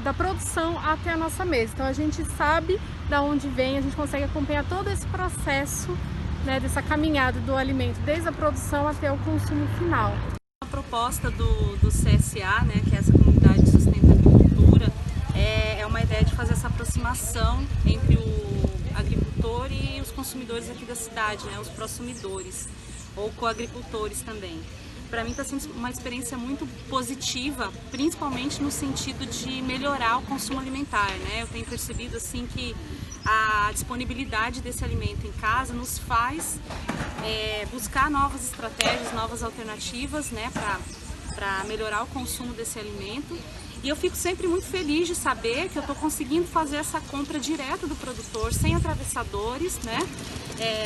da produção até a nossa mesa. Então a gente sabe de onde vem, a gente consegue acompanhar todo esse processo dessa caminhada do alimento, desde a produção até o consumo final. A proposta do CSA, que é essa comunidade de sustentabilidade, é uma ideia de fazer essa aproximação entre o agricultor e os consumidores aqui da cidade, os prosumidores ou coagricultores também. Para mim está sendo uma experiência muito positiva, principalmente no sentido de melhorar o consumo alimentar, Eu tenho percebido assim que a disponibilidade desse alimento em casa nos faz buscar novas estratégias, novas alternativas, para melhorar o consumo desse alimento. E eu fico sempre muito feliz de saber que eu estou conseguindo fazer essa compra direta do produtor, sem atravessadores,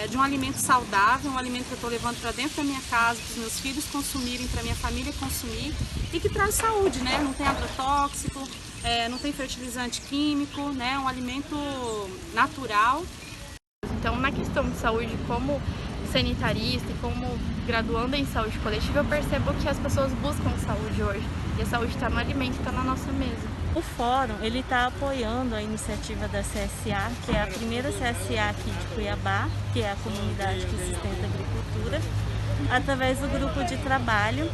de um alimento saudável, um alimento que eu estou levando para dentro da minha casa, para os meus filhos consumirem, para a minha família consumir, e que traz saúde, não tem agrotóxico, não tem fertilizante químico, um alimento natural. Então, na questão de saúde, como sanitarista e como graduanda em saúde coletiva, eu percebo que as pessoas buscam saúde hoje. E a saúde está no alimento, está na nossa mesa. O fórum ele está apoiando a iniciativa da CSA, que é a primeira CSA aqui de Cuiabá, que é a comunidade que sustenta a agricultura, através do grupo de trabalho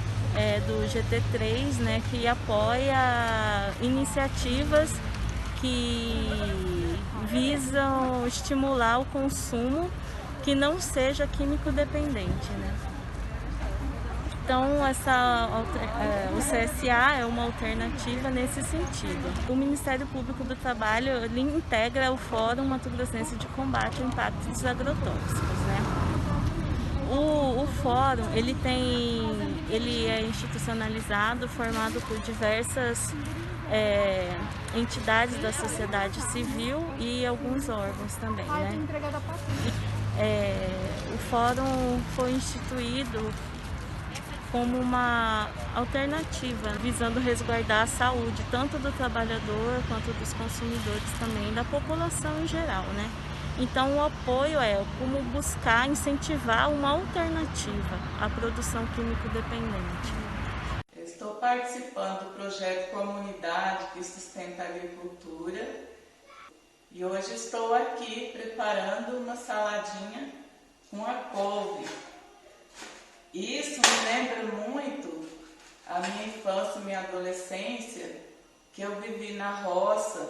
do GT3, né, que apoia iniciativas que visam estimular o consumo que não seja químico dependente, né? Então, o CSA é uma alternativa nesse sentido. O Ministério Público do Trabalho ele integra o Fórum Mato Grossense de Combate ao Impacto dos Agrotóxicos, né? O fórum ele é institucionalizado, formado por diversas entidades da sociedade civil e alguns órgãos também, né? O fórum foi instituído como uma alternativa, visando resguardar a saúde tanto do trabalhador quanto dos consumidores também, da população em geral, né? Então o apoio é como buscar incentivar uma alternativa à produção químico-dependente. Estou participando do projeto Comunidade que Sustenta a Agricultura e hoje estou aqui preparando uma saladinha com a couve. Isso me lembra muito a minha infância e minha adolescência, que eu vivi na roça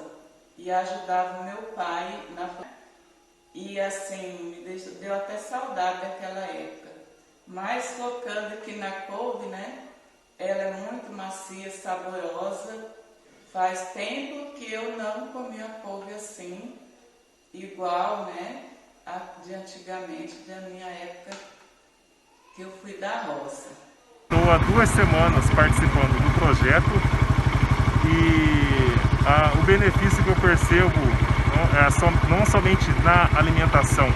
e ajudava o meu pai na... E assim, me deu até saudade daquela época. Mas focando aqui na couve, né? Ela é muito macia, saborosa. Faz tempo que eu não comi a couve assim, igual, né? De antigamente, da minha época, que eu fui da roça. Estou há 2 semanas participando do projeto e o benefício que eu percebo não somente na alimentação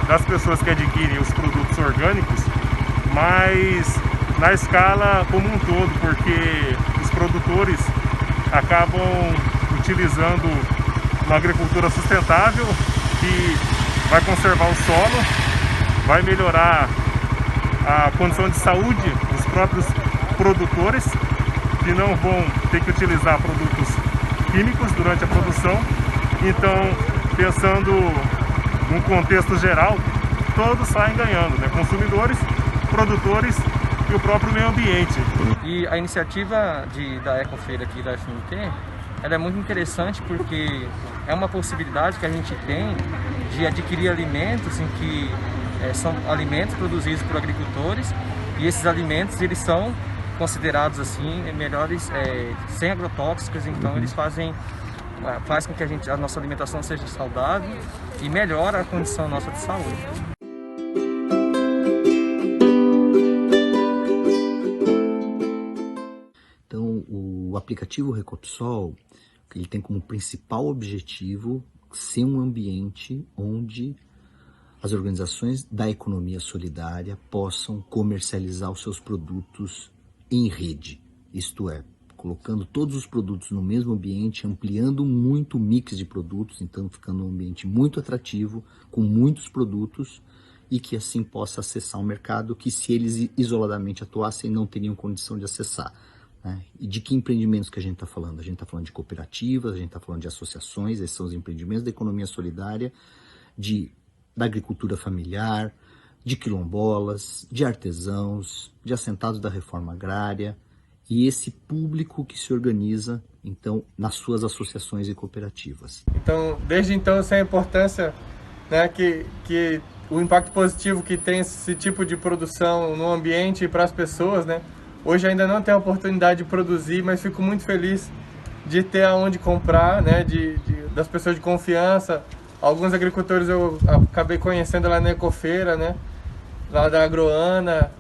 das pessoas que adquirem os produtos orgânicos, mas na escala como um todo, porque os produtores acabam utilizando uma agricultura sustentável que vai conservar o solo, vai melhorar a condição de saúde dos próprios produtores, que não vão ter que utilizar produtos químicos durante a produção. Então, pensando num contexto geral, todos saem ganhando, né? Consumidores, produtores e o próprio meio ambiente. E a iniciativa da Ecofeira aqui da FMT, ela é muito interessante porque é uma possibilidade que a gente tem de adquirir alimentos em que são alimentos produzidos por agricultores, e esses alimentos eles são considerados assim melhores, sem agrotóxicos. Então eles faz com que a nossa alimentação seja saudável e melhora a condição nossa de saúde. Então o aplicativo Recotsol, ele tem como principal objetivo ser um ambiente onde as organizações da economia solidária possam comercializar os seus produtos em rede, isto é, colocando todos os produtos no mesmo ambiente, ampliando muito o mix de produtos, então ficando um ambiente muito atrativo, com muitos produtos, e que assim possa acessar um mercado que, se eles isoladamente atuassem, não teriam condição de acessar, né? E de que empreendimentos que a gente está falando? A gente está falando de cooperativas, a gente está falando de associações, esses são os empreendimentos da economia solidária, da agricultura familiar, de quilombolas, de artesãos, de assentados da reforma agrária, e esse público que se organiza, então, nas suas associações e cooperativas. Então, desde então, essa é a importância, né, que o impacto positivo que tem esse tipo de produção no ambiente e para as pessoas, né? Hoje ainda não tenho a oportunidade de produzir, mas fico muito feliz de ter aonde comprar, né, das pessoas de confiança. Alguns agricultores eu acabei conhecendo lá na Ecofeira, né, lá da Agroana.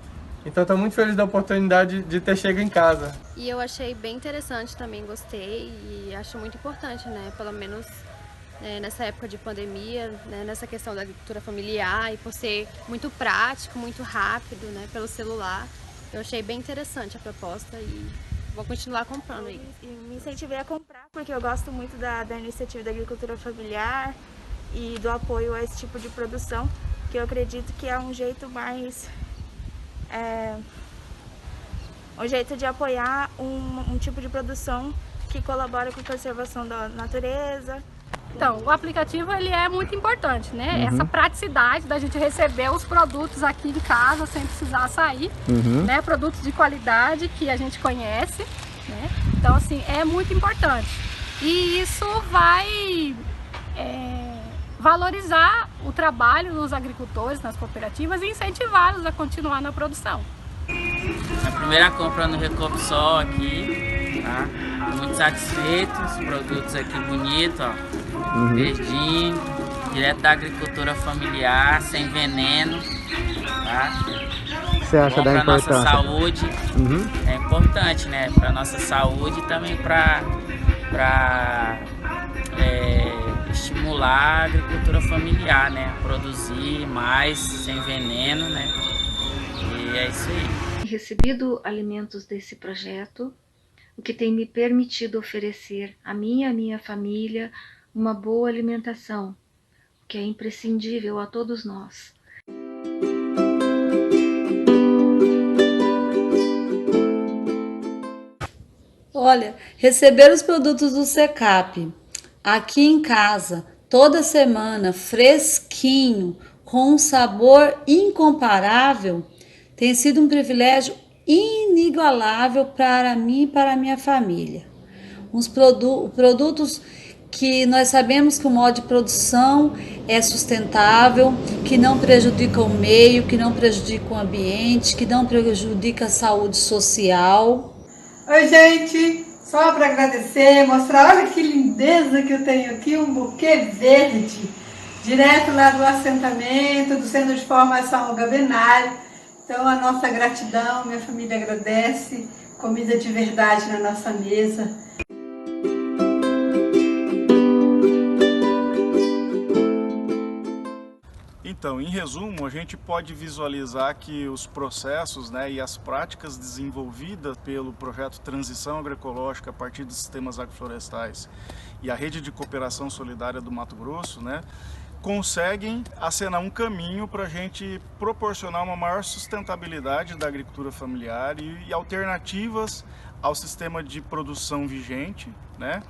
Então estou muito feliz da oportunidade de ter chego em casa. E eu achei bem interessante também, gostei e acho muito importante, né, pelo menos nessa época de pandemia, né, nessa questão da agricultura familiar, e por ser muito prático, muito rápido, né, pelo celular. Eu achei bem interessante a proposta e vou continuar comprando aí. E me incentivei a comprar porque eu gosto muito da iniciativa da agricultura familiar e do apoio a esse tipo de produção, que eu acredito que é um jeito mais... um jeito de apoiar um tipo de produção que colabora com a conservação da natureza. Então, o aplicativo ele é muito importante, né? Essa praticidade da gente receber os produtos aqui em casa sem precisar sair, né? Produtos de qualidade que a gente conhece, né? Então, assim, é muito importante. E isso vai valorizar o trabalho dos agricultores nas cooperativas e incentivá-los a continuar na produção. A primeira compra no Recopsol aqui, tá? Muito satisfeito, os produtos aqui bonitos, ó, verdinho, direto da agricultura familiar, sem veneno, tá? Você acha da importância? Para nossa saúde, é importante, né? Para nossa saúde e também para estimular a agricultura familiar, né? Produzir mais sem veneno, né? E é isso aí. Recebido alimentos desse projeto, o que tem me permitido oferecer a mim e a minha família uma boa alimentação, que é imprescindível a todos nós. Olha, receber os produtos do SECAP aqui em casa, toda semana, fresquinho, com um sabor incomparável, tem sido um privilégio inigualável para mim e para a minha família. Uns produtos que nós sabemos que o modo de produção é sustentável, que não prejudica o meio, que não prejudica o ambiente, que não prejudica a saúde social. Oi, gente! Só para agradecer, mostrar, olha que lindeza que eu tenho aqui, um buquê verde, direto lá do assentamento, do Centro de Formação Gabenari. Então, a nossa gratidão, minha família agradece, comida de verdade na nossa mesa. Então, em resumo, a gente pode visualizar que os processos, né, e as práticas desenvolvidas pelo projeto Transição Agroecológica a partir dos sistemas agroflorestais e a Rede de Cooperação Solidária do Mato Grosso, né, conseguem acenar um caminho para a gente proporcionar uma maior sustentabilidade da agricultura familiar e alternativas ao sistema de produção vigente, né?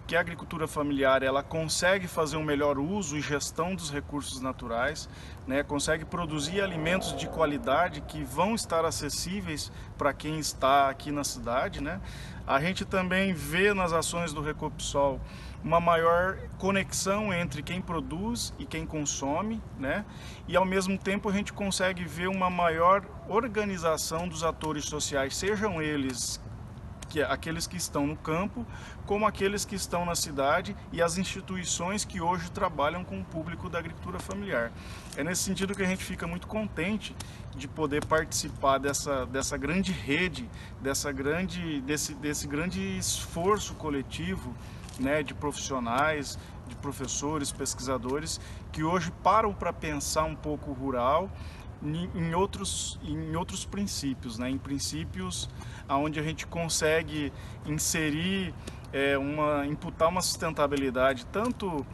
Que a agricultura familiar ela consegue fazer um melhor uso e gestão dos recursos naturais, né? Consegue produzir alimentos de qualidade que vão estar acessíveis para quem está aqui na cidade, né? A gente também vê nas ações do Recopsol uma maior conexão entre quem produz e quem consome, né? E ao mesmo tempo a gente consegue ver uma maior organização dos atores sociais, sejam eles aqueles que estão no campo, como aqueles que estão na cidade e as instituições que hoje trabalham com o público da agricultura familiar. É nesse sentido que a gente fica muito contente de poder participar dessa grande rede, desse grande esforço coletivo, né, de profissionais, de professores, pesquisadores, que hoje param para pensar um pouco o rural em outros princípios, né? Em princípios onde a gente consegue inserir, imputar uma sustentabilidade tanto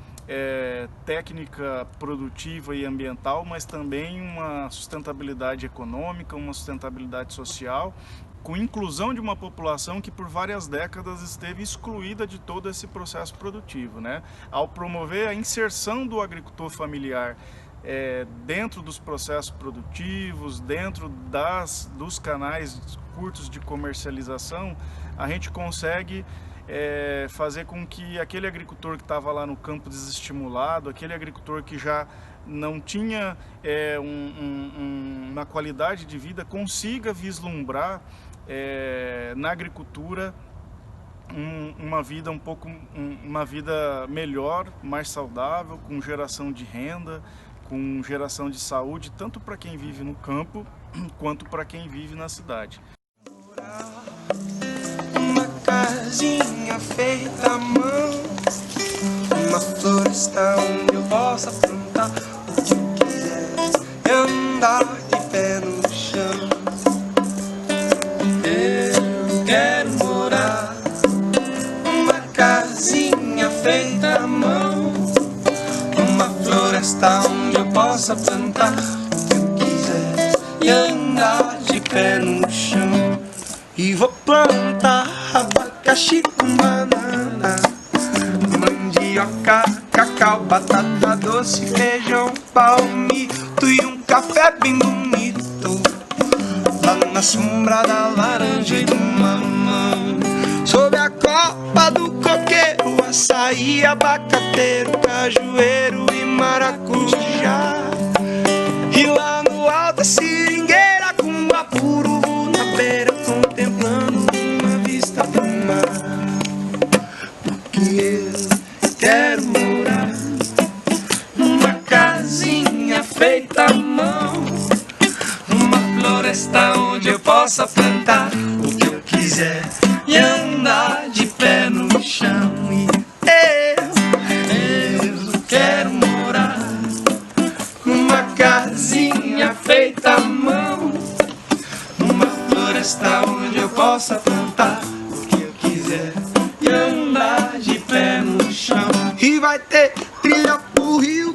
técnica, produtiva e ambiental, mas também uma sustentabilidade econômica, uma sustentabilidade social, com inclusão de uma população que por várias décadas esteve excluída de todo esse processo produtivo, né? Ao promover a inserção do agricultor familiar dentro dos processos produtivos, dentro dos canais curtos de comercialização, a gente consegue fazer com que aquele agricultor que estava lá no campo desestimulado, aquele agricultor que já não tinha uma qualidade de vida, consiga vislumbrar na agricultura uma vida uma vida melhor, mais saudável, com geração de renda, com geração de saúde, tanto para quem vive no campo, quanto para quem vive na cidade. Uma casinha feita à mão, uma floresta onde eu possa plantar o que eu quiser e andar de pé no chão. Eu quero morar numa casinha feita à mão, uma floresta onde eu possa plantar o que eu quiser e andar de pé no chão. E vou plantar abacate abacaxi com banana, mandioca, cacau, batata doce, feijão, palmito e um café bem bonito, lá na sombra da laranja e do mamão, sob a copa do coqueiro, açaí, abacateiro, cajueiro e maracujá. E lá no alto a seringueira com apuro na beira, contemplando uma vista do mar. Porque eu quero morar numa casinha feita à mão, numa floresta onde eu possa plantar o que eu quiser e andar de pé no chão. E eu quero morar numa casinha feita à mão, numa floresta onde eu possa plantar o que eu quiser e andar de pé no chão. E vai ter trilha pro rio